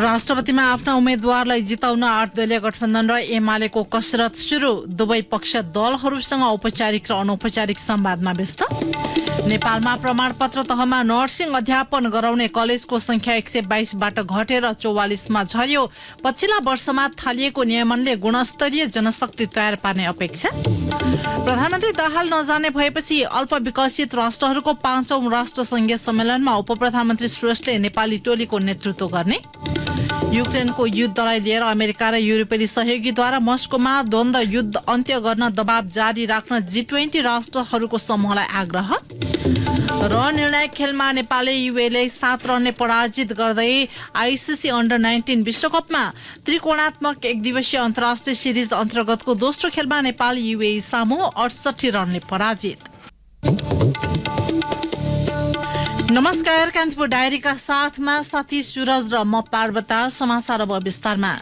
राष्ट्रपतिमा आफ्ना उम्मेद्वारलाई जिताउन 8 दलीय गठबन्धन र एमालेको कसरत सुरु। दुवै पक्ष दलहरूसँग औपचारिक र अनौपचारिक संवादमा व्यस्त। नेपालमा प्रमाणपत्र तहमा नर्सिङ अध्यापन गराउने कलेजको संख्या 122 बाट घटेर 44 मा झर्यो। पछिल्ला वर्षमा थालिएको नियमनले गुणस्तरीय जनशक्ति तयार पार्ने अपेक्षा। प्रधानमन्त्री दाहाल नजाने भएपछि अल्पविकसित राष्ट्रहरूको 5औं राष्ट्र संघीय सम्मेलनमा उपप्रधानमन्त्री श्रेष्ठले नेपाली टोलीको नेतृत्व गर्ने। युक्रेनको युद्धलाई लिएर अमेरिका र युरोपेली सहयोगीद्वारा मस्कोमा द्वन्द्व युद्ध अन्त्य गर्न दबाव जारी राख्न G20 राष्ट्रहरूको समूहलाई आग्रह। र निर्णायक खेलमा नेपालले युएलाई 7 रनले पराजित गर्दै आइसिसी अन्डर 19 विश्वकपमा त्रिकोणात्मक एकदिवसीय अन्तर्राष्ट्रिय सिरिज अन्तर्गतको दोस्रो खेलमा नेपाल युए सामु 68 रनले पराजित। नमस्कार, कान्तिपुर डायरीका साथमा साथी सुरज र म पार्वता। समाचार अब विस्तारमा।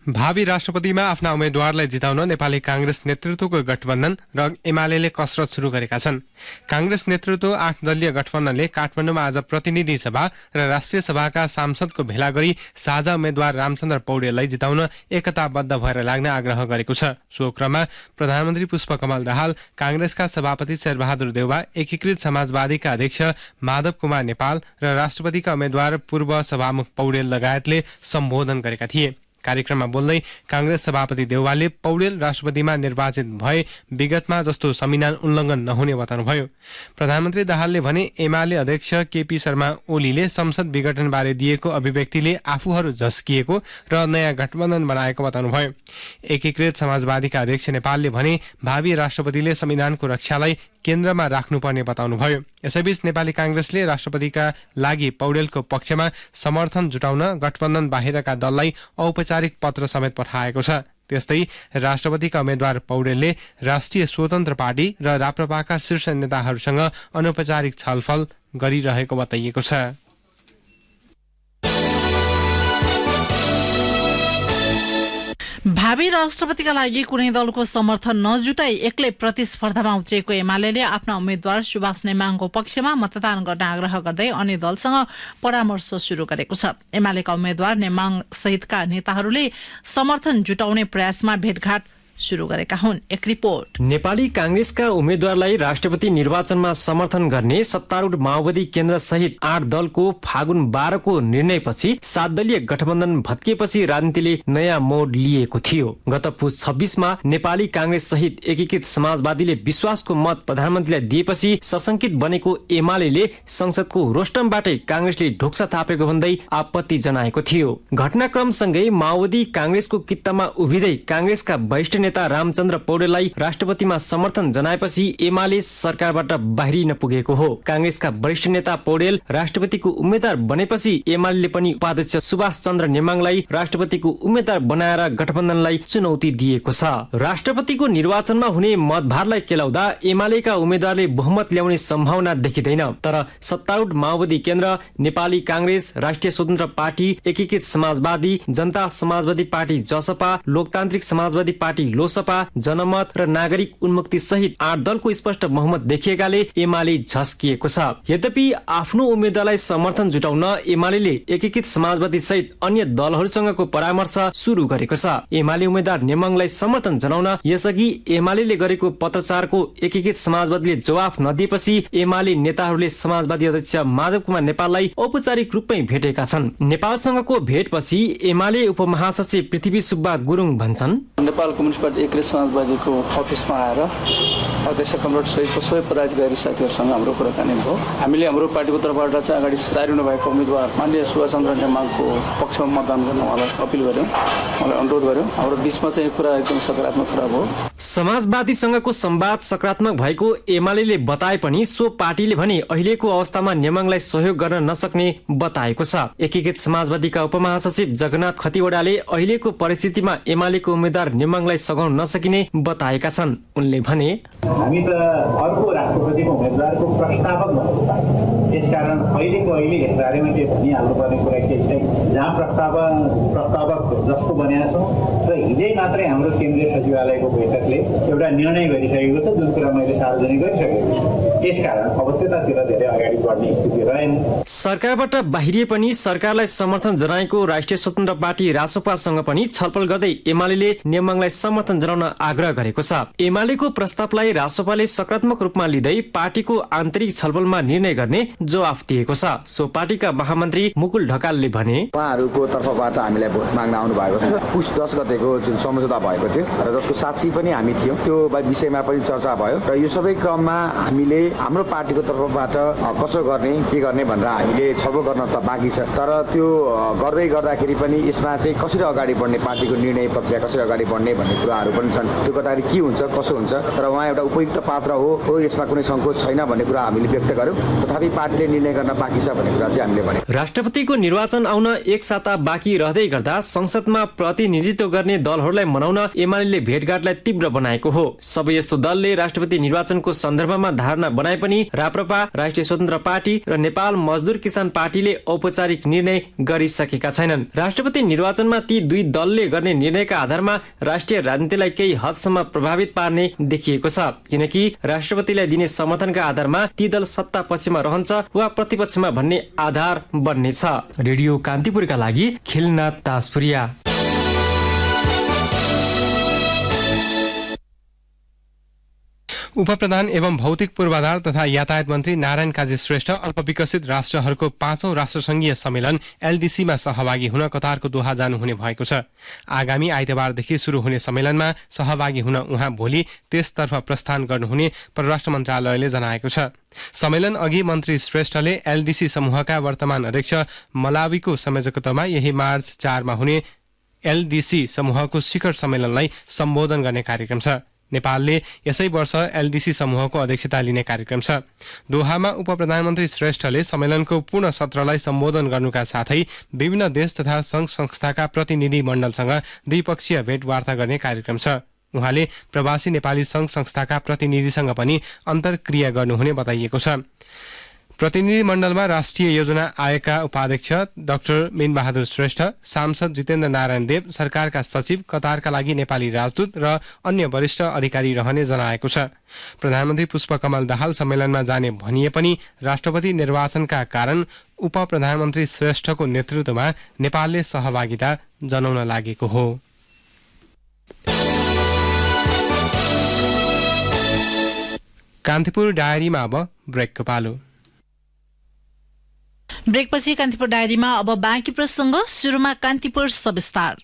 भावी राष्ट्रपतिमा आफ्ना उम्मेद्वारलाई जिताउन नेपाली कांग्रेस नेतृत्वको गठबन्धन र एमाले कसरत सुरु गरेका छन्। कांग्रेस नेतृत्व 8 दलीय गठबन्धनले काठमाडौँमा आज प्रतिनिधि सभा र राष्ट्रिय सभाका सांसदको भेला गरी साझा उम्मेद्वार रामचन्द्र पौडेललाई जिताउन एकताबद्ध भएर लाग्न आग्रह गरेको छ। सो क्रममा प्रधानमन्त्री पुष्पकमल दाहाल, कांग्रेसका सभापति शेरबहादुर देउवा, एकीकृत समाजवादीका अध्यक्ष माधव कुमार नेपाल र राष्ट्रपतिका उम्मेद्वार पूर्व सभामुख पौडेल लगायतले सम्बोधन गरेका थिए। कार्यक्रममा बोल्दै कांग्रेस सभापति देउवाले पौडेल राष्ट्रपतिमा निर्वाचित भए विगतमा जस्तो संविधान उल्लङ्घन नहुने बताउनुभयो। प्रधानमन्त्री दाहालले भने एमाले अध्यक्ष केपी शर्मा ओलीले संसद विघटनबारे दिएको अभिव्यक्तिले आफूहरू झस्किएको र नयाँ गठबन्धन बनाएको बताउनुभयो। एकीकृत समाजवादीका अध्यक्ष नेपालले भने भावी राष्ट्रपतिले संविधानको रक्षालाई केन्द्रमा राख्नुपर्ने बताउनुभयो। यसैबीच नेपाली कांग्रेसले राष्ट्रपतिका लागि पौडेलको पक्षमा समर्थन जुटाउन गठबन्धन बाहिरका दललाई औपचारिक पत्र समेत पठाएको छ। त्यस्तै राष्ट्रपतिका उम्मेद्वार पौडेलले राष्ट्रिय स्वतन्त्र पार्टी र राप्रपाका शीर्ष नेताहरूसँग अनौपचारिक छलफल गरिरहेको बताइएको छ। भावी राष्ट्रपतिका लागि कुनै दलको समर्थन नजुटाई एक्लै प्रतिस्पर्धामा उत्रिएको एमाले आफ्ना उम्मेद्वार सुभाष नेमाङको पक्षमा मतदान गर्न आग्रह गर्दै अन्य दलसँग परामर्श सुरु गरेको छ। एमालेका उम्मेद्वार नेमाङ सहितका नेताहरूले समर्थन जुटाउने प्रयासमा भेटघाट सुरु गरेका हुन्। एक रिपोर्ट। नेपाली कांग्रेसका उम्मेद्वारलाई राष्ट्रपति निर्वाचनमा समर्थन गर्ने सत्तारूढ माओवादी केन्द्र सहित 8 दलको फागुन 12 को निर्णयपछि 7 दलीय गठबन्धन भत्किएपछि राजनीतिले नयाँ मोड लिएको थियो। गत पुस 26 मा नेपाली कांग्रेस सहित एकीकृत समाजवादीले विश्वासको मत प्रधानमन्त्रीलाई दिएपछि सशंकित बनेको एमाले संसदको रोस्टमबाटै कांग्रेसले ढोक्सा थापेको भन्दै आपत्ति जनाएको थियो। घटनाक्रमसँगै माओवादी कांग्रेसको कित्तामा उभिँदै कांग्रेसका वरिष्ठ नेता रामचन्द्र पौडेललाई राष्ट्रपतिमा समर्थन जनाएपछि एमाले सरकारबाट बाहिरिन पुगेको हो। कांग्रेसका वरिष्ठ नेता पौडेल राष्ट्रपतिको उम्मेद्वार बनेपछि एमाले पनि उपाध्यक्ष सुभाष चन्द्र नेमाङलाई राष्ट्रपतिको उम्मेद्वार बनाएर गठबन्धनलाई चुनौती दिएको छ। राष्ट्रपतिको निर्वाचनमा हुने मतभारलाई केलाउँदा एमालेका उम्मेद्वारले बहुमत ल्याउने सम्भावना देखिँदैन। तर सत्तारूढ माओवादी केन्द्र, नेपाली कांग्रेस, राष्ट्रिय स्वतन्त्र पार्टी, एकीकृत समाजवादी, जनता समाजवादी पार्टी जसपा, लोकतान्त्रिक समाजवादी पार्टी लोसपा, जनमत र नागरिक उन्मुक्ति सहित 8 दलको स्पष्ट बहुमत देखिएकाले एमाले झस्किएको छ। यद्यपि आफ्नो उम्मेद्वारलाई समर्थन जुटाउन एमाले एकीकृत समाजवादी सहित अन्य दलहरूसँगको परामर्श सुरु गरेको छ। एमाले उम्मेद्वार नेमाङलाई समर्थन जनाउन यसअघि एमाले गरेको पत्रचारको एकीकृत समाजवादीले जवाफ नदिएपछि एमाले नेताहरूले समाजवादी अध्यक्ष माधव कुमार नेपाललाई औपचारिक रूपमै भेटेका छन्। नेपालसँगको भेटपछि एमाले उपमहासचिव पृथ्वी सुब्बा गुरुङ भन्छन्, नेपाल कम्युनिस्ट पार्टी एकीकृत समाजवादीको अफिसमा आएर अध्यक्ष कमरेड सहितको सबै पदाधिकारी साथीहरूसँग हाम्रो कुराकानी भयो। हामीले हाम्रो पार्टीको तर्फबाट चाहिँ अगाडि सारिनु भएको उम्मेद्वार माननीय सुभाष चन्द्र नेमाङको पक्षमा मतदान गर्न उहाँलाई अपिल गर्यौँ, उहाँलाई अनुरोध गर्यौँ। हाम्रो बिचमा चाहिँ यो कुरा एकदम सकारात्मक कुरा भयो। समाजवादीसँगको संवाद सकारात्मक भएको एमाले बताए पनि सो पार्टीले भने अहिलेको अवस्थामा नेमाङलाई सहयोग गर्न नसक्ने बताएको छ। एकीकृत समाजवादीका उपमहासचिव जगन्नाथ खतिवडाले अहिलेको परिस्थितिमा एमालेको उम्मेद्वार नेमाङलाई सघाउन नसकिने बताएका छन्। उनले भने, हामी त अर्को राष्ट्रपतिको उम्मेद्वारको प्रस्तावक भएको पार्टी, त्यसकारण अहिलेको अहिले यसबारेमा के भनिहाल्नुपर्ने कुरा के छ, जहाँ प्रस्तावक जस्तो बनेका छौँ र हिजै मात्रै हाम्रो केन्द्रीय सचिवालयको बैठकले एउटा निर्णय गरिसकेको छ, जुन कुरा मैले सार्वजनिक गरिसकेको छु। त्यसकारण अब त्यतातिर धेरै अगाडि बढ्ने स्थिति रहेन। सरकारबाट बाहिरिए पनि सरकारलाई समर्थन जनाएको राष्ट्रिय स्वतन्त्र पार्टी रासोपासँग पनि छलफल गर्दै एमाले नेमाङलाई समर्थन जनाउन आग्रह गरेको छ। एमालेको प्रस्तावलाई रासोपाले सकारात्मक रूपमा लिँदै पार्टीको आन्तरिक छलफलमा निर्णय गर्ने जवाफ दिएको छ। सो पार्टीका महामन्त्री मुकुल ढकालले भने, उहाँहरूको तर्फबाट हामीलाई भोट माग्न आउनु भएको थियो। पुस 10 गतेको जुन सम्झौता भएको थियो र जसको साक्षी पनि हामी थियौँ, त्यो विषयमा पनि चर्चा भयो र यो सबै क्रममा हामीले हाम्रो पार्टीको तर्फबाट कसो गर्ने के गर्ने भनेर हामीले छलफल गर्न त बाँकी छ। तर त्यो गर्दै गर्दाखेरि पनि यसमा चाहिँ कसरी अगाडि बढ्ने, पार्टीको निर्णय प्रक्रिया कसरी अगाडि बढ्ने भन्ने कुराहरू पनि छन्। त्यो गर्दाखेरि के हुन्छ कसो हुन्छ, तर उहाँ एउटा उपयुक्त पात्र हो यसमा कुनै सङ्कोच छैन भन्ने कुरा हामीले व्यक्त गर्यौँ। तथापि पार्टीले निर्णय गर्न बाँकी छ भन्ने कुरा चाहिँ हामीले भन्यौँ। राष्ट्रपतिको निर्वाचन आउन एक साता बाँकी रहँदै गर्दा संसदमा प्रतिनिधित्व गर्ने दलहरूलाई मनाउन एमाले भेटघाटलाई तीव्र बनाएको हो। सबै यस्तो दलले राष्ट्रपति निर्वाचनको सन्दर्भमा धारणा बनाए पनि राप्रपा, राष्ट्रिय स्वतन्त्र पार्टी र नेपाल मजदुर किसान पार्टीले औपचारिक निर्णय गरिसकेका छैनन्। राष्ट्रपति निर्वाचनमा ती दुई दलले गर्ने निर्णयका आधारमा राष्ट्रिय राजनीतिलाई केही हदसम्म प्रभावित पार्ने देखिएको छ, किनकि राष्ट्रपतिलाई दिने समर्थनका आधारमा ती दल सत्ता पक्षमा रहन्छ वा प्रतिपक्षमा भन्ने आधार बन्नेछ। रेडियो कान्तिपुरका लागि खिलनाथ ताजपुरिया। उपप्रधान एवं भौतिक पूर्वाधार तथा यातायात मन्त्री नारायण काजी श्रेष्ठ अल्पविकसित राष्ट्रहरूको 5औं राष्ट्रसङ्घीय सम्मेलन एलडीसीमा सहभागी हुन कतारको दोहा जानुहुने भएको छ। आगामी आइतबारदेखि सुरु हुने सम्मेलनमा सहभागी हुन उहाँ भोलि त्यसतर्फ प्रस्थान गर्नुहुने परराष्ट्र मन्त्रालयले जनाएको छ। सम्मेलन अघि मन्त्री श्रेष्ठले एलडीसी समूहका वर्तमान अध्यक्ष मलावीको संयोजकत्वमा यही मार्च 4 मा हुने एलडीसी समूहको शिखर सम्मेलनलाई सम्बोधन गर्ने कार्यक्रम छ। नेपालले यसै वर्ष एलडीसी समूहको अध्यक्षता लिने कार्यक्रम छ। दोहामा उपप्रधानमन्त्री श्रेष्ठले सम्मेलनको पूर्ण सत्रलाई सम्बोधन गर्नुका साथै विभिन्न देश तथा संघ संस्थाका प्रतिनिधि मण्डलसँग द्विपक्षीय भेटवार्ता गर्ने कार्यक्रम छ। उहाँले प्रवासी नेपाली संघ संस्थाका प्रतिनिधिसँग पनि अन्तर्क्रिया गर्नुहुने बताइएको छ। प्रतिनिधि मण्डलमा राष्ट्रिय योजना आयोगका उपाध्यक्ष डाक्टर मीनबहादुर श्रेष्ठ, सांसद जितेन्द्र नारायण देव, सरकारका सचिव, कतारका लागि नेपाली राजदूत र अन्य वरिष्ठ अधिकारी रहने जनाएको छ। प्रधानमन्त्री पुष्पकमल दाहाल सम्मेलनमा जाने भनिए पनि राष्ट्रपति निर्वाचनका कारण उपप्रधानमन्त्री श्रेष्ठको नेतृत्वमा नेपालले सहभागिता जनाउन लागेको हो। कान्तिपुर डायरीमा अब ब्रेकको पालो। ब्रेकपछि कान्तिपुर डायरीमा अब बाँकी प्रसङ्ग। सुरुमा कान्तिपुर सविस्तार।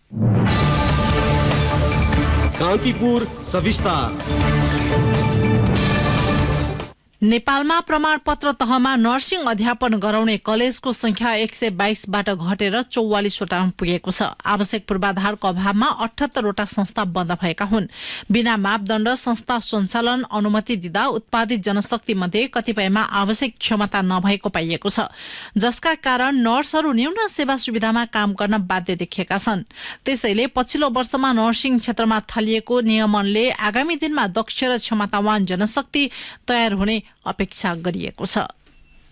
कान्तिपुर सविस्तार। नेपालमा प्रमाणपत्र तहमा नर्सिङ अध्यापन गराउने कलेजको संख्या 122बाट घटेर 44वटामा पुगेको छ। आवश्यक पूर्वाधारको अभावमा 78वटा संस्था बन्द भएका हुन्। बिना मापदण्ड संस्था सञ्चालन अनुमति दिँदा उत्पादित जनशक्ति मध्ये कतिपयमा आवश्यक क्षमता नभएको पाइएको छ, जसका कारण नर्सहरू न्यून सेवा सुविधामा काम गर्न बाध्य देखिएका छन्। त्यसैले पछिल्लो वर्षमा नर्सिङ क्षेत्रमा थालिएको नियमनले आगामी दिनमा दक्ष र क्षमतावान जनशक्ति तयार हुने अपेक्षा गरिएको छ।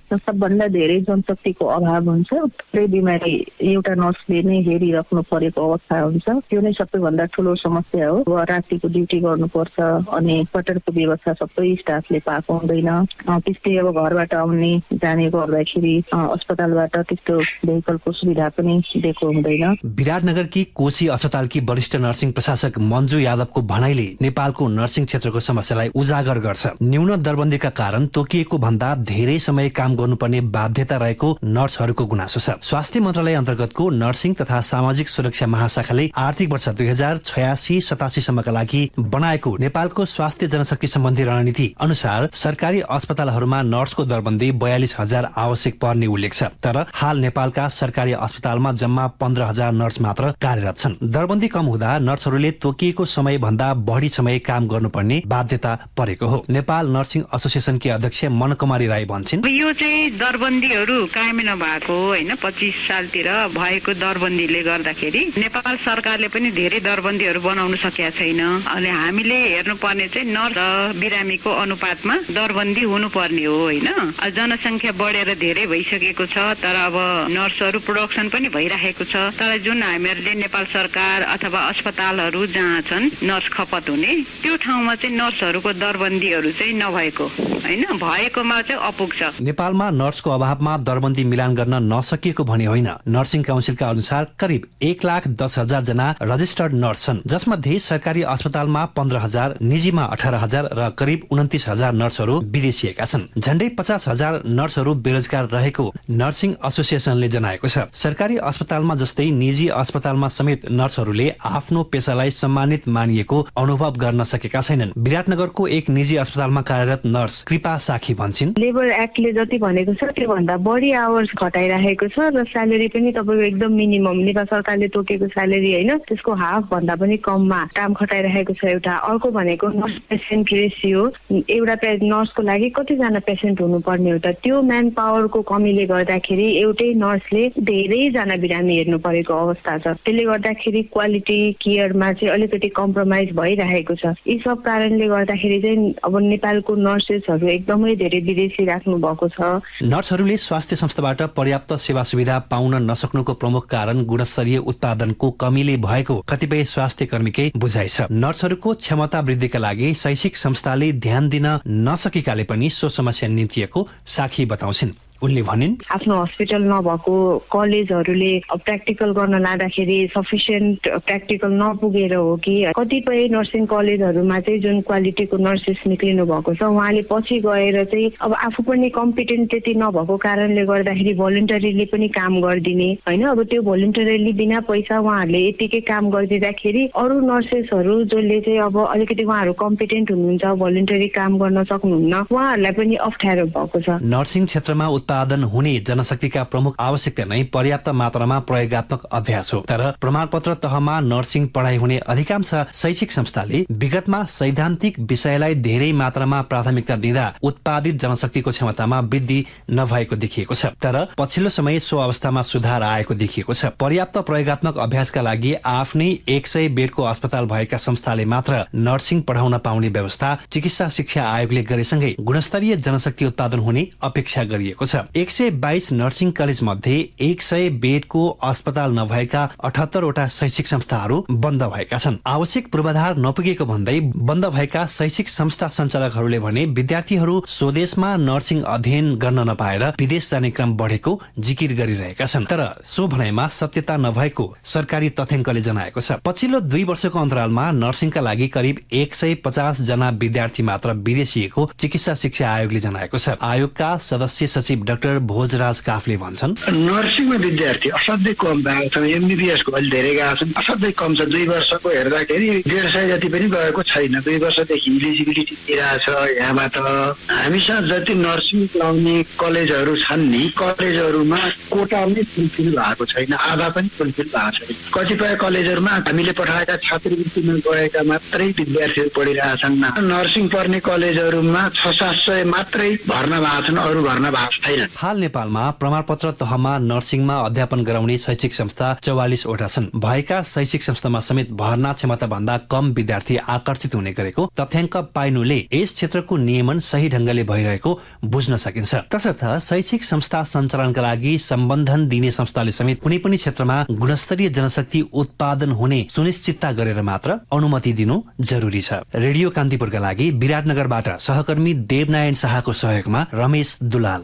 सबभन्दा धेरै जनशक्तिको अभाव हुन्छ। थुप्रै बिमारी एउटा नर्सले नै हेरिराख्नु परेको अवस्था हुन्छ। त्यो नै सबैभन्दा ठुलो समस्या हो। रातिको ड्युटी गर्नुपर्छ अनि क्वार्टरको व्यवस्था सबै स्टाफले पाएको हुँदैन। त्यस्तै अब घरबाट आउने जाने गर्दाखेरि अस्पतालबाट त्यस्तो भेहिकलको सुविधा पनि दिएको हुँदैन। विराटनगरकी कोशी अस्पतालकी वरिष्ठ नर्सिङ प्रशासक मन्जु यादवको भनाइले नेपालको नर्सिङ क्षेत्रको समस्यालाई उजागर गर्छ। न्यून दरबन्दीका कारण तोकिएको भन्दा धेरै समय काम गर्नुपर्ने बाध्यता रहेको नर्सहरूको गुनासो छ। स्वास्थ्य मन्त्रालय अन्तर्गतको नर्सिङ तथा सामाजिक सुरक्षा महाशाखाले आर्थिक वर्ष 2086-87 सम्मका लागि बनाएको नेपालको स्वास्थ्य जनशक्ति सम्बन्धी रणनीति अनुसार सरकारी अस्पतालहरूमा नर्सको दरबन्दी 42,000 आवश्यक पर्ने उल्लेख छ। तर हाल नेपालका सरकारी अस्पतालमा जम्मा 15,000 नर्स मात्र कार्यरत छन्। दरबन्दी कम हुँदा नर्सहरूले तोकिएको समय भन्दा बढी समय काम गर्नुपर्ने बाध्यता परेको हो। नेपाल नर्सिङ एसोसिएसनकी अध्यक्ष मनकुमारी राई भन्छन्, चाहिँ दरबन्दीहरू कायम नभएको होइन 25 सालतिर भएको दरबन्दीले गर्दाखेरि नेपाल सरकारले पनि धेरै दरबन्दीहरू बनाउन सकेका छैन। अनि हामीले हेर्नुपर्ने चाहिँ नर्स र बिरामीको अनुपातमा दरबन्दी हुनुपर्ने हो होइन। जनसङ्ख्या बढेर धेरै भइसकेको छ, तर अब नर्सहरू प्रोडक्सन पनि भइरहेको छ, तर जुन हामीहरूले नेपाल सरकार अथवा अस्पतालहरू जहाँ छन् नर्स खपत हुने त्यो ठाउँमा चाहिँ नर्सहरूको दरबन्दीहरू चाहिँ नभएको होइन, भएकोमा चाहिँ अपुग छ। नेपालमा नर्सको अभावमा दरबन्दी मिलान गर्न नसकिएको भने होइन। नर्सिङ काउन्सिलका अनुसार करिब 1,10,000 जना रजिस्टर्ड नर्स छन्, जसमध्ये सरकारी अस्पतालमा 15,000, निजीमा 18,000 र करिब 29,000 नर्सहरू विदेशिएका छन्। झण्डै 50,000 नर्सहरू बेरोजगार रहेको नर्सिङ एसोसिएसनले जनाएको छ। सरकारी अस्पतालमा जस्तै निजी अस्पतालमा समेत नर्सहरूले आफ्नो पेसालाई सम्मानित मानिएको अनुभव गर्न सकेका छैनन्। विराटनगरको एक निजी अस्पतालमा कार्यरत नर्स कृपा साखी भन्छिन्, लेबर एक्टले जति भनेको छ त्योभन्दा बढी आवर्स घटाइरहेको छ र स्यालेरी पनि तपाईँको एकदम मिनिमम नेपाल सरकारले तोकेको स्यालेरी होइन त्यसको हाफ भन्दा पनि कममा काम खटाइरहेको छ। एउटा अर्को भनेको नर्स पेसेन्ट रेसियो, एउटा नर्सको लागि कतिजना पेसेन्ट हुनुपर्ने हो त, त्यो म्यान पावरको कमीले गर्दाखेरि एउटै नर्सले धेरैजना बिरामी हेर्नु परेको अवस्था छ। त्यसले गर्दाखेरि क्वालिटी केयरमा चाहिँ अलिकति कम्प्रोमाइज भइरहेको छ। यी सब कारणले गर्दाखेरि चाहिँ अब नेपालको नर्सेसहरू एकदमै धेरै विदेशी राख्नु भएको छ। नर्सहरूले स्वास्थ्य संस्थाबाट पर्याप्त सेवा सुविधा पाउन नसक्नुको प्रमुख कारण गुणस्तरीय उत्पादनको कमीले भएको कतिपय स्वास्थ्य कर्मीकै बुझाइ छ। नर्सहरूको क्षमता वृद्धिका लागि शैक्षिक संस्थाले ध्यान दिन नसकेकाले पनि सो समस्या निम्तिएको साखी बताउँछिन्। उनले भनिन्, आफ्नो हस्पिटल नभएको कलेजहरूले प्र्याक्टिकल गर्न लाँदाखेरि सफिसियन्ट प्र्याक्टिकल नपुगेर हो कि कतिपय नर्सिङ कलेजहरूमा चाहिँ जुन क्वालिटीको नर्सेस निक्लिनु भएको छ उहाँले पछि गएर चाहिँ अब आफू पनि कम्पिटेन्ट त्यति नभएको कारणले गर्दाखेरि भोलिन्टरीले पनि काम गरिदिने होइन। अब त्यो भोलिन्टरीली बिना पैसा उहाँहरूले यतिकै काम गरिदिँदाखेरि अरू नर्सेसहरू जसले चाहिँ अब अलिकति उहाँहरू कम्पिटेन्ट हुनुहुन्छ भोलिन्टरी काम गर्न सक्नुहुन्न उहाँहरूलाई पनि अप्ठ्यारो भएको छ। नर्सिङ क्षेत्रमा उत्पादन हुने जनशक्तिका प्रमुख आवश्यकता नै पर्याप्त मात्रामा प्रयोगात्मक अभ्यास हो। तर प्रमाणपत्र तहमा नर्सिङ पढाइ हुने अधिकांश शैक्षिक संस्थाले विगतमा सैद्धान्तिक विषयलाई धेरै मात्रामा प्राथमिकता दिँदा उत्पादित जनशक्तिको क्षमतामा वृद्धि नभएको देखिएको छ। तर पछिल्लो समय सो अवस्थामा सुधार आएको देखिएको छ। पर्याप्त प्रयोगात्मक अभ्यासका लागि आफ्नै 100 बेडको अस्पताल भएका संस्थाले मात्र नर्सिङ पढाउन पाउने व्यवस्था चिकित्सा शिक्षा आयोगले गरेसँगै गुणस्तरीय जनशक्ति उत्पादन हुने अपेक्षा गरिएको छ। 122 नर्सिङ कलेज मध्ये 100 बेडको अस्पताल नभएका 78 वटा शैक्षिक संस्थाहरू बन्द भएका छन्। आवश्यक पूर्वाधार नपुगेको भन्दै बन्द भएका शैक्षिक संस्था सञ्चालकहरूले भने विद्यार्थीहरू स्वदेशमा नर्सिङ अध्ययन गर्न नपाएर विदेश जाने क्रम बढेको जिकिर गरिरहेका छन्। तर सो भनाइमा सत्यता नभएको सरकारी तथ्याङ्कले जनाएको छ। पछिल्लो 2 वर्षको अन्तरालमा नर्सिङका लागि करिब 150 जना विद्यार्थी मात्र विदेशिएको चिकित्सा शिक्षा आयोगले जनाएको छ। आयोगका सदस्य सचिव डाक्टर भोजराज काफले भन्छन्, नर्सिङमा विद्यार्थी असाध्यै कम भएको छ। एमबीबीएसको अलि धेरै गएको छन्, असाध्यै कम छ। 2 वर्षको हेर्दाखेरि 150 जति पनि गएको छैन। 2 वर्षदेखि इलिजिबिलिटी दिइरहेछ। यहाँबाट हामीसँग जति नर्सिङ लाउने कलेजहरू छन् नि कलेजहरूमा कोटा नै फुलफिल भएको छैन, आधा पनि फुलफिल भएको छैन। कतिपय कलेजहरूमा हामीले पठाएका छात्रवृत्तिमा गएका मात्रै विद्यार्थीहरू पढिरहेछन्। नर्सिङ पढ्ने कलेजहरूमा 600-700 मात्रै भर्ना भएको छन्, अरू भर्ना भएको छैन। हाल नेपालमा प्रमाणपत्र तहमा नर्सिङमा अध्यापन गराउने शैक्षिक संस्था 44 वटा छन्। भएका शैक्षिक संस्थामा समेत भर्ना क्षमता भन्दा कम विद्यार्थी आकर्षित हुने गरेको तथ्याङ्क पाइनुले यस क्षेत्रको नियमन सही ढंगले भइरहेको बुझ्न सकिन्छ। तसर्थ शैक्षिक संस्था सञ्चालनका लागि सम्बन्धन दिने संस्थाले समेत कुनै पनि क्षेत्रमा गुणस्तरीय जनशक्ति उत्पादन हुने सुनिश्चितता गरेर मात्र अनुमति दिनु जरुरी छ। रेडियो कान्तिपुरका लागि विराटनगरबाट सहकर्मी देवनारायण शाहको सहयोगमा रमेश दुलाल।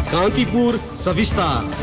कान्तिपुर सविस्तार।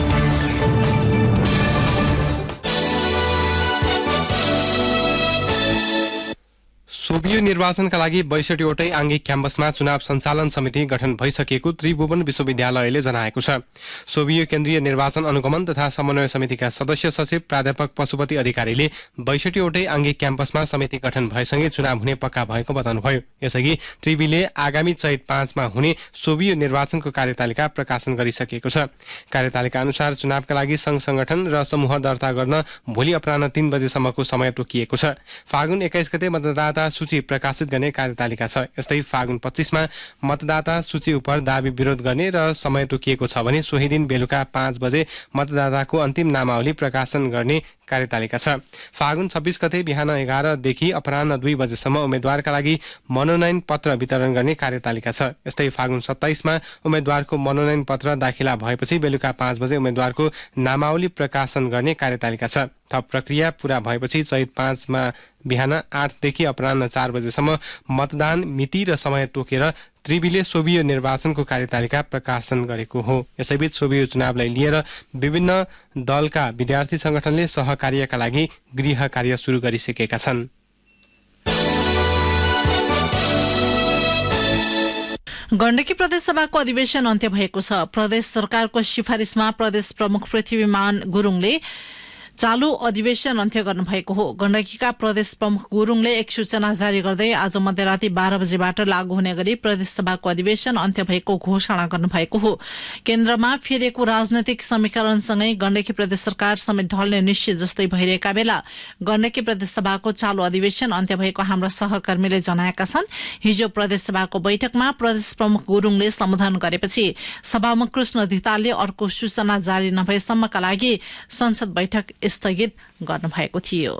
सोभियो निर्वाचनका लागि 62 वटै आङ्गिक क्याम्पसमा चुनाव सञ्चालन समिति गठन भइसकेको त्रिभुवन विश्वविद्यालयले जनाएको छ। सोभियो केन्द्रीय निर्वाचन अनुगमन तथा समन्वय समितिका सदस्य सचिव प्राध्यापक पशुपति अधिकारीले 62 वटै आङ्गिक क्याम्पसमा समिति गठन भएसँगै चुनाव हुने पक्का भएको बताउनुभयो। यसअघि त्रिवीले आगामी चैत 5 मा हुने सोभियो निर्वाचनको कार्यतालिका प्रकाशन गरिसकेको छ। कार्यतालिका अनुसार चुनावका लागि संघ संगठन र समूह दर्ता गर्न भोलि अपराह्न 3 बजेसम्मको समय तोकिएको छ। फागुन 21 गते मतदाता सूची प्रकाशित गर्ने कार्यतालिका छ। यस्तै फागुन 25 मा मतदाता सूची उप दाबी विरोध गर्ने र समय तोकिएको छ भने सोही दिन बेलुका 5 बजे मतदाताको अन्तिम नामावली प्रकाशन गर्ने कार्यतालिका छ। फागुन 26 गते बिहान 11 देखि अपराह्न 2 बजेसम्म उम्मेद्वारका लागि मनोनयन पत्र वितरण गर्ने कार्यतालिका छ। यस्तै फागुन 27 मा उम्मेद्वारको मनोनयन पत्र दाखिला भएपछि बेलुका 5 बजे उम्मेद्वारको नामावली प्रकाशन गर्ने कार्यतालिका छ। थप प्रक्रिया पूरा भएपछि चैत 5 मा बिहान 8 देखि अपराह्न 4 बजेसम्म मतदान मिति र समय तोकेर त्रिविले सोभियो निर्वाचनको कार्यतालिका प्रकाशन गरेको हो। यसैबीच सोभियो चुनावलाई लिएर विभिन्न दलका विद्यार्थी संगठनले सहकार्यका लागि गृह कार्य सुरु गरिसकेका छन्। गण्डकी प्रदेशसभाको अधिवेशन अन्त्य भएको छ। प्रदेश सरकारको सिफारिसमा प्रदेश प्रमुख पृथ्वीमान गुरुङले चालू अधिवेशन अन्त्य गर्नुभएको हो। गण्डकीका प्रदेश प्रमुख गुरुङले एक सूचना जारी गर्दै आज मध्यराति 12 बजेबाट लागू हुने गरी प्रदेश सभाको अधिवेशन अन्त्य भएको घोषणा गर्नुभएको हो। केन्द्रमा फेरिएको राजनैतिक समीकरणसँगै गण्डकी प्रदेश सरकार समेत ढल्ने निश्चित जस्तै भइरहेका बेला गण्डकी प्रदेश सभाको चालू अधिवेशन अन्त्य भएको हाम्रा सहकर्मीले जनाएका छन्। हिजो प्रदेश सभाको बैठकमा प्रदेश प्रमुख गुरुङले सम्बोधन गरेपछि सभामुख कृष्ण धितालले अर्को सूचना जारी नभएसम्मका लागि संसद बैठक स्थगित गर्नुभएको थियो।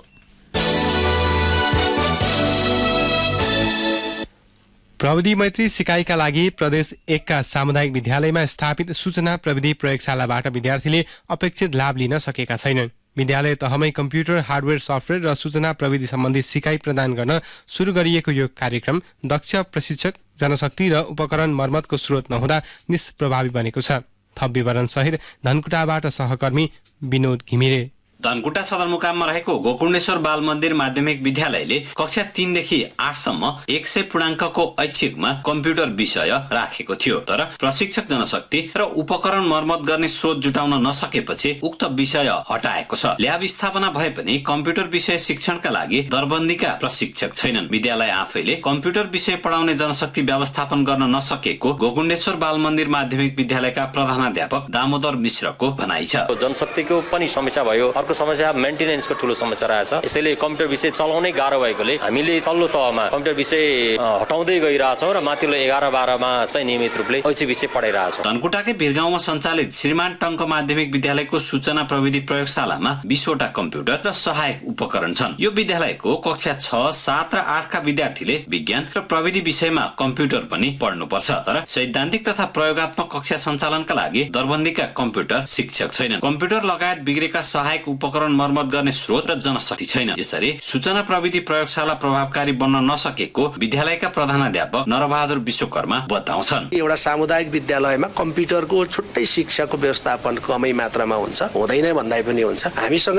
प्रविधि मैत्री सिकाइका लागि प्रदेश 1 का सामुदायिक विद्यालयमा स्थापित सूचना प्रविधि प्रयोगशालाबाट विद्यार्थीले अपेक्षित लाभ लिन सकेका छैनन्। विद्यालय तहमै कम्प्युटर, हार्डवेयर, सफ्टवेयर र सूचना प्रविधि सम्बन्धी सिकाइ प्रदान गर्न सुरु गरिएको यो कार्यक्रम दक्ष प्रशिक्षक, जनशक्ति र उपकरण मर्मतको स्रोत नहुँदा निष्प्रभावी बनेको छ। थप विवरण सहित धनकुटाबाट सहकर्मी विनोद घिमिरे। धनकुटा सदरमुकाममा रहेको गोकुण्डेश्वर बाल मन्दिर माध्यमिक विद्यालयले कक्षा 3 देखि 8 सम्म 100 पूर्णाङ्कको ऐच्छिकमा कम्प्युटर विषय राखेको थियो। तर प्रशिक्षक, जनशक्ति र उपकरण मर्मत गर्ने स्रोत जुटाउन नसकेपछि उक्त विषय हटाएको छ। ल्याब स्थापना भए पनि कम्प्युटर विषय शिक्षणका लागि दरबन्दीका प्रशिक्षक छैनन्। विद्यालय आफैले कम्प्युटर विषय पढाउने जनशक्ति व्यवस्थापन गर्न नसकेको गोकुण्डेश्वर बाल मन्दिर माध्यमिक विद्यालयका प्रधानाध्यापक दामोदर मिश्रको भनाइ छ। जनशक्तिको पनि समस्या भयो, अर्को समस्या मेन्टेनेन्सको ठूलो समस्या रहेछ। यसैले कम्प्युटर विषय चलाउनै गाह्रो भएकोले हामीले तल्लो तहमा कम्प्युटर विषय हटाउँदै गइरहेछौँ र माथिल्लो 11-12 मा चाहिँ नियमित रूपले ऐच्छिक विषय पढाइरहेछौँ। धनकुटाकै भिरगाउँमा सञ्चालित श्रीमान टङ्क माध्यमिक विद्यालयको सूचना प्रविधि प्रयोगशालामा 20 वटा कम्प्युटर र सहायक उपकरण छन्। यो विद्यालयको कक्षा 6, 7 र 8 का विद्यार्थीले विज्ञान र प्रविधि विषयमा कम्प्युटर पनि पढ्नुपर्छ। तर सैद्धान्तिक तथा प्रयोगात्मक कक्षा सञ्चालनका लागि दरबन्दीका कम्प्युटर शिक्षक छैनन्। कम्प्युटर लगायत बिग्रेका सहायक उपकरण मर्मत गर्ने स्रोत र जनशक्ति छैन। यसरी सूचना प्रविधि प्रयोगशाला प्रभावकारी बन्न नसकेको विद्यालयका प्रधानाध्यापक नरबहादुर विश्वकर्मा बताउँछन्। एउटा सामुदायिक विद्यालयमा कम्प्युटरको छुट्टै शिक्षाको व्यवस्थापन कमै मात्रामा हुन्छ, हुँदैन भन्दा पनि हुन्छ।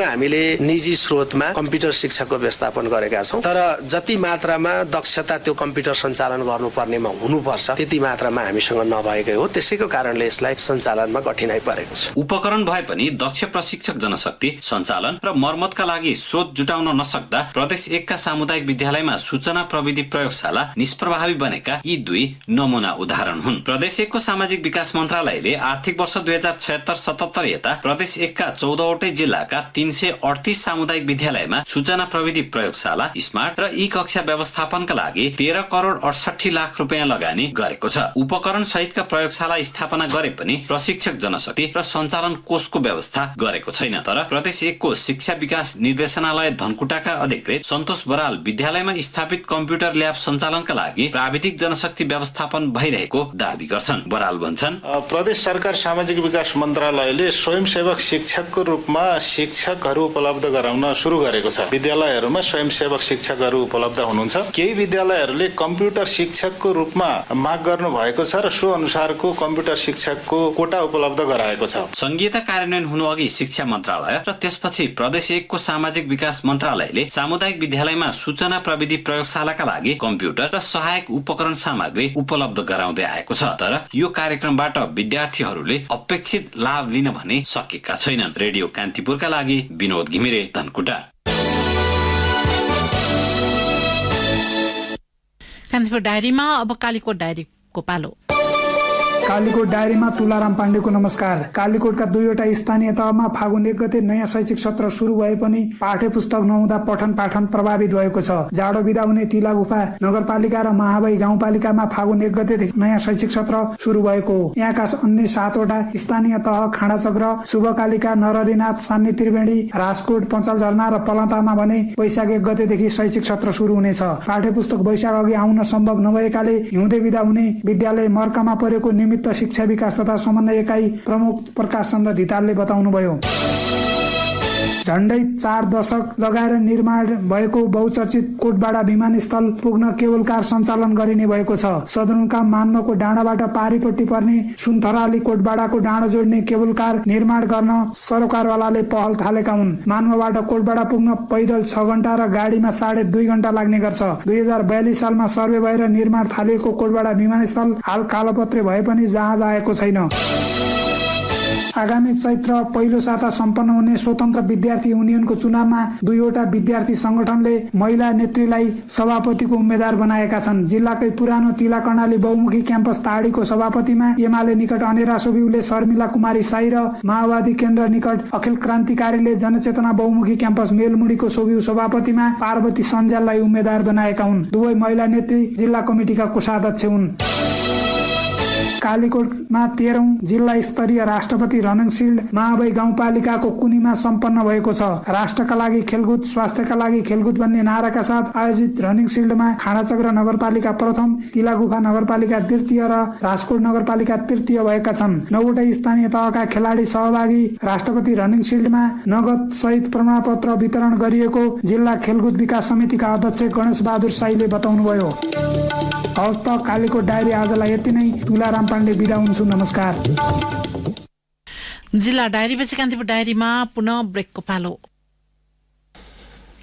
हामीले निजी स्रोतमा कम्प्युटर शिक्षाको व्यवस्थापन गरेका छौँ, तर जति मात्रामा दक्षता त्यो कम्प्युटर सञ्चालन गर्नुपर्नेमा हुनुपर्छ त्यति मात्रामा हामीसँग नभएकै हो। त्यसैको कारणले यसलाई सञ्चालनमा कठिनाइ परेको छ। उपकरण भए पनि दक्ष प्रशिक्षक, जनशक्ति, सञ्चालन र मर्मतका लागि स्रोत जुटाउन नसक्दा प्रदेश 1 का सामुदायिक विद्यालयमा सूचना प्रविधि प्रयोगशाला निष्प्रभावी बनेका यी 2 नमुना उदाहरण हुन्। प्रदेश 1 को सामाजिक विकास मन्त्रालयले आर्थिक वर्ष 2076-77 यता प्रदेश 1 का 14 वटै जिल्लाका 338 सामुदायिक विद्यालयमा सूचना प्रविधि प्रयोगशाला, स्मार्ट र ई कक्षा व्यवस्थापनका लागि 13 करोड 68 लाख रुपियाँ लगानी गरेको छ। उपकरण सहितका प्रयोगशाला स्थापना गरे पनि प्रशिक्षक, जनशक्ति र सञ्चालन कोषको व्यवस्था गरेको छैन। तर प्रदेश 1 को शिक्षा विकास निर्देशनालय धनकुटाका अधिकृत सन्तोष बराल विद्यालयमा स्थापित कम्प्युटर ल्याब सञ्चालनका लागि प्राविधिक जनशक्ति व्यवस्थापन भइरहेको दावी गर्छन्। बराल भन्छन्, प्रदेश सरकार सामाजिक विकास मन्त्रालयले स्वयंसेवक शिक्षकको रूपमा शिक्षकहरू उपलब्ध गराउन सुरु गरेको छ। विद्यालयहरूमा स्वयंसेवक शिक्षकहरू उपलब्ध हुनुहुन्छ। केही विद्यालयहरूले कम्प्युटर शिक्षकको रूपमा माग गर्नु भएको छ र सो अनुसारको कम्प्युटर शिक्षकको कोटा उपलब्ध गराएको छ। संघीयता कार्यान्वयन हुनु अघि शिक्षा मन्त्रालय र त्यसपछि प्रदेश 1 को सामाजिक विकास मन्त्रालयले सामुदायिक विद्यालयमा सूचना प्रविधि प्रयोगशालाका लागि कम्प्युटर र सहायक उपकरण सामग्री उपलब्ध गराउँदै आएको छ। तर यो कार्यक्रमबाट विद्यार्थीहरूले अपेक्षित लाभ लिन भने सकेका छैनन्। रेडियो कान्तिपुरका लागि विनोद घिमिरे, धनकुटा। कान्तिपुर डायरीमा अब कालीकोट डायरीको पालो। कालीकोट डायरीमा तुलाराम पाण्डेको नमस्कार। कालीकोटका 2वटा स्थानीय तहमा फागुन 1 गते नयाँ शैक्षिक सत्र सुरु भए पनि पाठ्य पुस्तक नहुँदा पठन पाठन प्रभावित भएको छ। जाडो बिदा हुने तिलागुफा नगरपालिका र महाबाई गाउँपालिकामा फागुन 1 गतेदेखि नयाँ शैक्षिक सत्र सुरु भएको हो। यहाँका अन्य 7वटा स्थानीय तह खाँडाचक्र, शुभकालिका, नरहरिनाथ, सान्नी त्रिवेणी, राजकोट, पञ्चलझरना र पलन्तामा भने वैशाख 1 गतेदेखि शैक्षिक सत्र सुरु हुनेछ। पाठ्य पुस्तक वैशाख अघि आउन सम्भव नभएकाले हिउँदे बिदा हुने विद्यालय मर्कामा परेको निमित्त शिक्षा विकास तथा समन्वय एकाइ प्रमुख प्रकाश चन्द्र धितालले बताउनुभयो। झण्डै 4 दशक लगाएर निर्माण भएको बहुचर्चित कोटबाडा विमानस्थल पुग्न केबल कार सञ्चालन गरिने भएको छ। सदरमुकाम मान्मको डाँडाबाट पारिपट्टि पर्ने सुनथराली कोटबाडाको डाँडो जोड्ने केबल कार निर्माण गर्न सरकारवालाले पहल थालेका हुन्। मान्मबाट कोटबाडा पुग्न पैदल 6 घण्टा र गाडीमा 2.5 घण्टा लाग्ने गर्छ। 2042 सालमा सर्वे भएर निर्माण थालिएको कोटबाडा विमानस्थल हाल कालोपत्रे भए पनि जहाज आएको छैन। आगामी चैत्र पहिलो साता सम्पन्न हुने स्वतन्त्र विद्यार्थी युनियनको चुनावमा 2वटा विद्यार्थी संगठनले महिला नेत्रीलाई सभापतिको उम्मेद्वार बनाएका छन्। जिल्लाकै पुरानो तिला कर्णाली बहुमुखी क्याम्पस ताडीको सभापतिमा एमाले निकट अनेरा सोबिउले शर्मिला कुमारी साई र माओवादी केन्द्र निकट अखिल क्रान्तिकारीले जनचेतना बहुमुखी क्याम्पस मेलमुडीको सोबिउ सभापतिमा पार्वती सञ्जाललाई उम्मेद्वार बनाएका हुन्। दुवै महिला नेत्री जिल्ला कमिटिका कोषाध्यक्ष हुन्। कालीकोटमा 13औं जिल्ला स्तरीय राष्ट्रपति रनिङ सिल्ड महाबाई गाउँपालिकाको कुनीमा सम्पन्न भएको छ। राष्ट्रका लागि खेलकुद, स्वास्थ्यका लागि खेलकुद भन्ने नाराका साथ आयोजित रनिङ सिल्डमा खाँडाचक्र नगरपालिका प्रथम, तिलागुफा नगरपालिका द्वितीय र राजकोट नगरपालिका तृतीय भएका छन्। 9वटा स्थानीय तहका खेलाडी सहभागी राष्ट्रपति रनिङ सिल्डमा नगद सहित प्रमाणपत्र वितरण गरिएको जिल्ला खेलकुद विकास समितिका अध्यक्ष गणेश बहादुर साईले बताउनुभयो। हवस् त कालीकोट डायरी आजलाई यति नै। तुलाराम पाण्डे बिदा हुन्छु। नमस्कार। जिल्ला डायरीपछि कान्तिपुर डायरीमा पुनः ब्रेकको पालो।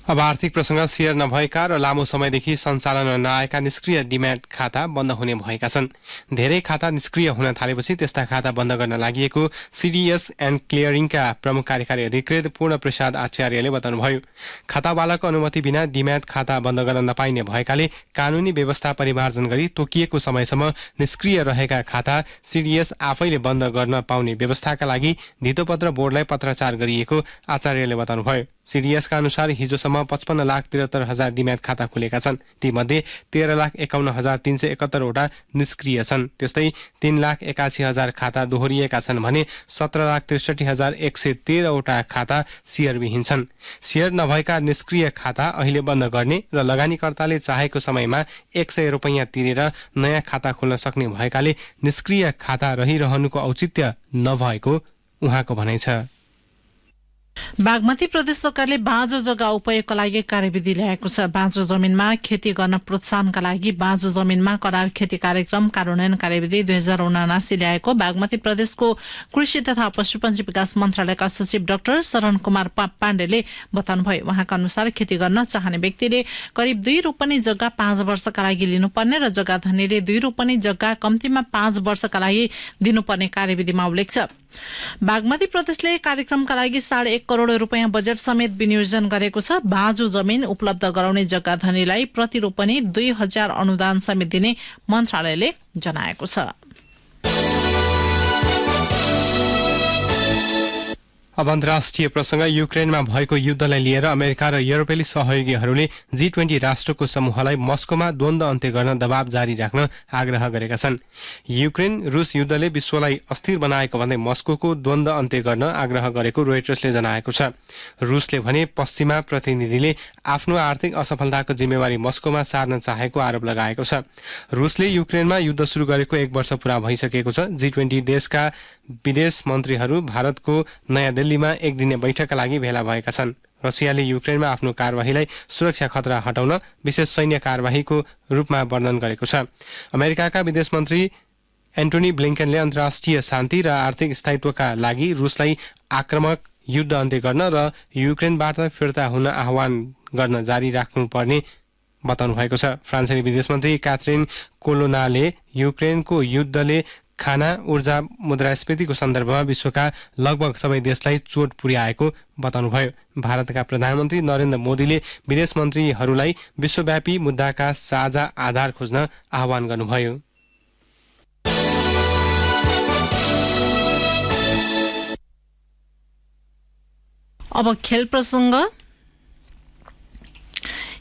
अब आर्थिक प्रसंग। शेयर नभएका र लामो समयदेखि सञ्चालनमा नआएका निष्क्रिय डिम्याट खाता बन्द हुने भएका छन्। धेरै खाता निष्क्रिय हुन थालेपछि त्यस्ता खाता बन्द गर्न लागि सीडीएस एन्ड क्लियरिङका प्रमुख कार्यकारी अधिकृत पूर्ण प्रसाद आचार्यले बताउनुभयो। खातावालाको अनुमति बिना डिम्याट खाता बन्द गर्न नपाइने भएकाले कानूनी व्यवस्था परिमार्जन गरी तोकिएको समयसम्म निष्क्रिय रहेका खाता सीडीएस आफैले बन्द गर्न पाउने व्यवस्थाका लागि धितोपत्र बोर्डलाई पत्राचार गरिएको आचार्यले बताउनुभयो। सीडीएसका अनुसार हिजोसम्म 55,73,000 डिम्याट खाता खुलेका छन्। तीमध्ये 13,51,371 वटा निष्क्रिय छन्। त्यस्तै 3,81,000 खाता दोहोरिएका छन् भने 17,63,113 वटा खाता शेयरविहीन छन्। शेयर नभएका निष्क्रिय खाता अहिले बन्द गर्ने र लगानीकर्ताले चाहेको समयमा 100 रुपैयाँ तिरेर नयाँ खाता खोल्न सक्ने भएकाले निष्क्रिय खाता रहिरहनुको औचित्य नभएको उहाँको भनाइ छ। बागमती प्रदेश सरकारले बाँझो जग्गा उपयोगका लागि कार्यविधि ल्याएको छ। बाँझो जमिनमा खेती गर्न प्रोत्साहनका लागि बाँझो जमिनमा करार खेती कार्यक्रम कार्यान्वयन कार्यविधि 2079 ल्याएको बागमती प्रदेशको कृषि तथा पशुपन्छी विकास मन्त्रालयका सचिव डाक्टर शरण कुमार पाण्डेले बताउनुभयो। उहाँका अनुसार खेती गर्न चाहने व्यक्तिले करिब 2 रोपनी जग्गा 5 वर्षका लागि लिनुपर्ने र जग्गा धनीले 2 रोपनी जग्गा कम्तीमा 5 वर्षका लागि दिनुपर्ने कार्यविधिमा उल्लेख छ। बागमती प्रदेशले कार्यक्रमका लागि 1.5 करोड रुपैयाँ बजेट समेत विनियोजन गरेको छ। बाँझो जमिन उपलब्ध गराउने जग्गा धनीलाई प्रति रोपनी 2000 अनुदान समेत दिने मन्त्रालयले जनाएको छ। अब अन्तर्राष्ट्रिय प्रसंग। युक्रेनमा भएको युद्धलाई लिएर अमेरिका र युरोपेली सहयोगीहरूले G20 राष्ट्रको समूहलाई मस्कोमा द्वन्द्व अन्त्य गर्न दबाव जारी राख्न आग्रह गरेका छन्। युक्रेन रुस युद्धले विश्वलाई अस्थिर बनाएको भन्दै मस्कोको द्वन्द्व अन्त्य गर्न आग्रह गरेको रोइटर्सले जनाएको छ। रुसले भने पश्चिमा प्रतिनिधिले आफ्नो आर्थिक असफलताको जिम्मेवारी मस्कोमा सार्न चाहेको आरोप लगाएको छ। रुसले युक्रेनमा युद्ध सुरु गरेको 1 वर्ष पूरा भइसकेको छ। G20 देशका विदेश मन्त्रीहरू भारतको नयाँ दिल्लीमा एक दिने बैठकका लागि भेला भएका छन्। रसियाले युक्रेनमा आफ्नो कारबाहीलाई सुरक्षा खतरा हटाउन विशेष सैन्य कारबाहीको रूपमा वर्णन गरेको छ। अमेरिकाका विदेश मन्त्री एन्टोनी ब्लिङ्कनले अन्तर्राष्ट्रिय शान्ति र आर्थिक स्थायित्वका लागि रुसलाई आक्रामक युद्ध अन्त्य गर्न र युक्रेनबाट फिर्ता हुन आह्वान गर्न जारी राख्नुपर्ने बताउनु भएको छ। फ्रान्सेली विदेश मन्त्री क्याथरिन कोलोनाले युक्रेनको युद्धले खाना, ऊर्जा, मुद्रास्फीतिको सन्दर्भमा विश्वका लगभग सबै देशलाई चोट पुर्याएको बताउनुभयो। भारतका प्रधानमन्त्री नरेन्द्र मोदीले विदेश मन्त्रीहरूलाई विश्वव्यापी मुद्दाका साझा आधार खोज्न आह्वान गर्नुभयो। अब खेल प्रसङ्ग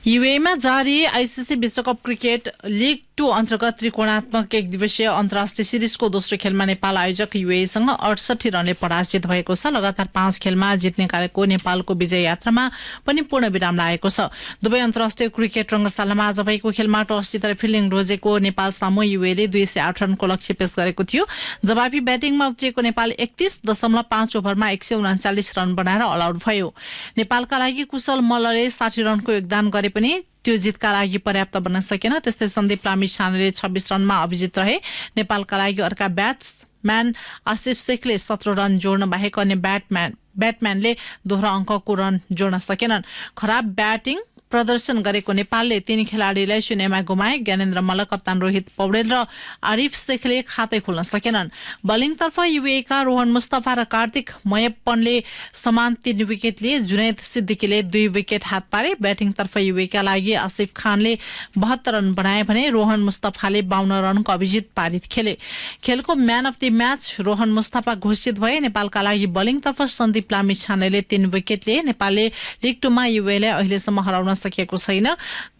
युएमा जारी आइसिसी विश्वकप क्रिकेट लिग 2 अन्तर्गत त्रिकोणात्मक एक दिवसीय अन्तर्राष्ट्रिय सिरिजको दोस्रो खेलमा नेपाल आयोजक युएसँग 68 रनले पराजित भएको छ। लगातार 5 खेलमा जित्ने कार्यको नेपालको विजय यात्रामा पनि पूर्ण विराम लागेको छ। दुवै अन्तर्राष्ट्रिय क्रिकेट रंगशालामा आज भएको खेलमा टस जितेर फिल्डिङ रोजेको नेपाल सामु युएले 208 रनको लक्ष्य पेश गरेको थियो। जवाबी ब्याटिङमा उत्रिएको नेपाल 31.5 ओभरमा 139 रन बनाएर अल आउट भयो। नेपालका लागि कुशल मल्लले 60 रनको योगदान गरे पनि त्यो जितका लागि पर्याप्त बन्न सकेन। त्यस्तै सन्दीप लामिछानेले 26 रनमा अभिजित रहे। नेपालका लागि अर्का ब्याट्सम्यान आसिफ शेखले 17 रन जोड्न बाहेक अन्य ब्याटम्यानले दोहोरो अङ्कको रन जोड्न सकेनन्। खराब ब्याटिङ प्रदर्शन गरेको नेपालले 3 खेलाडीलाई 0मा गुमाए। ज्ञानेन्द्र मल्ल, कप्तान रोहित पौडेल र आरिफ शेखले खातै खोल्न सकेनन्। बलिङतर्फ युएका रोहन मुस्तफा र कार्तिक मयप्पनले समान 3 विकेट लिए। जुनैद सिद्दिकीले 2 विकेट हात पारे। ब्याटिङतर्फ युएका लागि आसिफ खानले 72 रन बनाए भने रोहन मुस्तफाले 52 रनको अभिजित पारित खेले। खेलको man of the match Rohan Mustafa घोषित भए। नेपालका लागि बलिङतर्फ सन्दीप लामिछानेले 3 विकेट लिए। नेपालले लिग 2 मा युएलाई अहिलेसम्म हराउन सकेको छैन।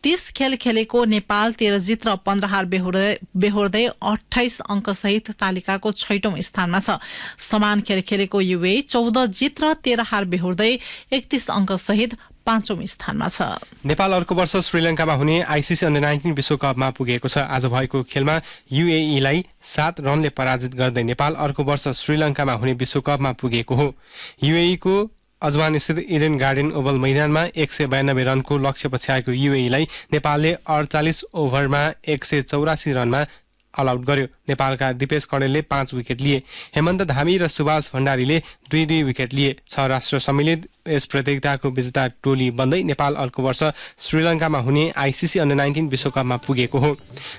30 खेल खेलेको नेपाल 13 जित र 15 हार बेहोर्दै 28 अङ्क सहित तालिकाको 6औं स्थानमा छ। समान खेल खेलेको युए 14 जित र 13 हार बेहोर्दै 31 अङ्क सहित 5औं स्थानमा छ। नेपाल अर्को वर्ष श्रीलङ्कामा हुने आइसिसी अन्डर 19 विश्वकपमा पुगेको छ। आज भएको खेलमा युएईलाई 7 रनले पराजित गर्दै नेपाल अर्को वर्ष श्रीलङ्कामा हुने विश्वकपमा पुगेको हो। युएईको अजमान स्थित इडेन गार्डन ओभल मैदानमा 192 रनको लक्ष्य पछ्याएको युएईलाई नेपालले 48 ओभरमा 184 रनमा अल आउट गर्यो। नेपालका दिपेश कणेलले 5 विकेट लिए। हेमन्त धामी र सुभाष भण्डारीले 2-2 विकेट लिए। 6 राष्ट्र सम्मिलित यस प्रतियोगिताको विजेता टोली बन्दै नेपाल अर्को वर्ष श्रीलङ्कामा हुने आइसिसी अन्डर 19 विश्वकपमा पुगेको हो।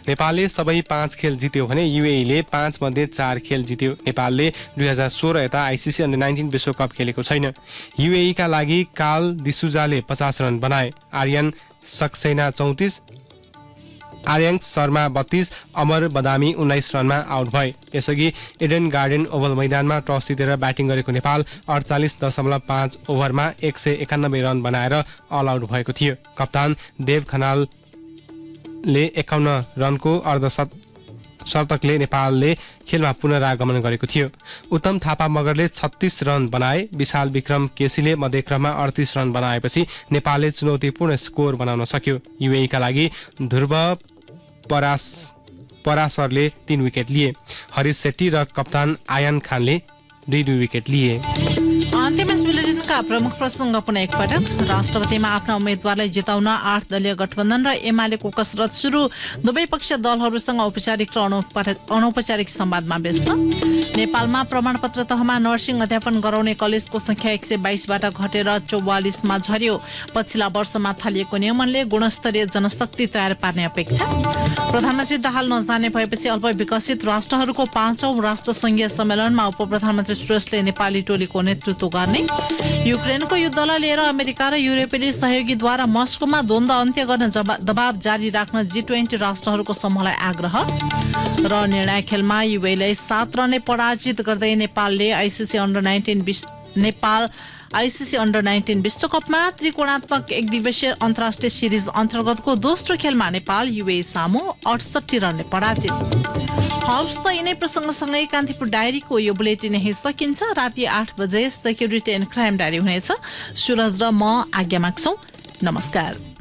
नेपालले सबै 5 खेल जित्यो भने युएईले 5 मध्ये 4 खेल जित्यो। नेपालले 2016 यता आइसिसी अन्डर 19 विश्वकप खेलेको छैन। युएईका लागि काल दिसुजाले 50 रन बनाए। आर्यन सक्सेना 34, आर्यङ शर्मा 32, अमर बदामी 19 रनमा आउट भए। यसअघि इडेन गार्डन ओभल मैदानमा टस जितेर ब्याटिङ गरेको नेपाल 48.5 ओभरमा 191 रन बनाएर अल आउट भएको थियो। कप्तान देव खनालले 51 रनको अर्धशतकले नेपालले खेलमा पुनरागमन गरेको थियो। उत्तम थापा मगरले 36 रन बनाए। विशाल विक्रम केसीले मध्यक्रममा 38 रन बनाएपछि नेपालले चुनौतीपूर्ण स्कोर बनाउन सक्यो। युएईका लागि ध्रुव पराशरले 3 विकेट लिए। हरिश शेट्टी र कप्तान आयान खानले 2-2 विकेट लिए। अन्तिम बुलेटिनका प्रमुख प्रसङ्ग पुनः एकपटक। राष्ट्रपतिमा आफ्ना उम्मेद्वारलाई जिताउन 8 दलीय गठबन्धन र एमालेको कसरत सुरु। दुवै पक्ष दलहरूसँग औपचारिक र अनौपचारिक संवादमा व्यस्त। नेपालमा प्रमाणपत्र तहमा नर्सिङ अध्यापन गराउने कलेजको संख्या 122 बाट घटेर 44 मा झर्यो। पछिल्ला वर्षमा थालिएको नियमनले गुणस्तरीय जनशक्ति तयार पार्ने अपेक्षा। प्रधानमन्त्री दाहाल नजाने भएपछि अल्पविकसित राष्ट्रहरूको 5औं राष्ट्र संघीय सम्मेलनमा उपप्रधानमन्त्री सुरेशले नेपाली टोलीको नेतृत्व गर्ने। युक्रेनको युद्धलाई लिएर अमेरिका र युरोपेली सहयोगीद्वारा मस्कोमा द्वन्द्व अन्त्य गर्न दबाव जारी राख्न G20 राष्ट्रहरूको समूहलाई आग्रह। र निर्णायक खेलमा युएलाई 7 रनले पराजित गर्दै नेपालले आइसिसी अन्डर 19 विश्वकपमा त्रिकोणात्मक एक दिवसीय अन्तर्राष्ट्रिय सिरिज अन्तर्गतको दोस्रो खेलमा नेपाल युए सामु 68 रनले पराजित। हवस् त यिनै प्रसङ्गसँगै कान्तिपुर डायरीको यो बुलेटिन यही सकिन्छ। राति 8 बजे सेक्युरिटी एन्ड क्राइम डायरी हुनेछ। सुरज र म आज्ञा माग्छौँ। नमस्कार।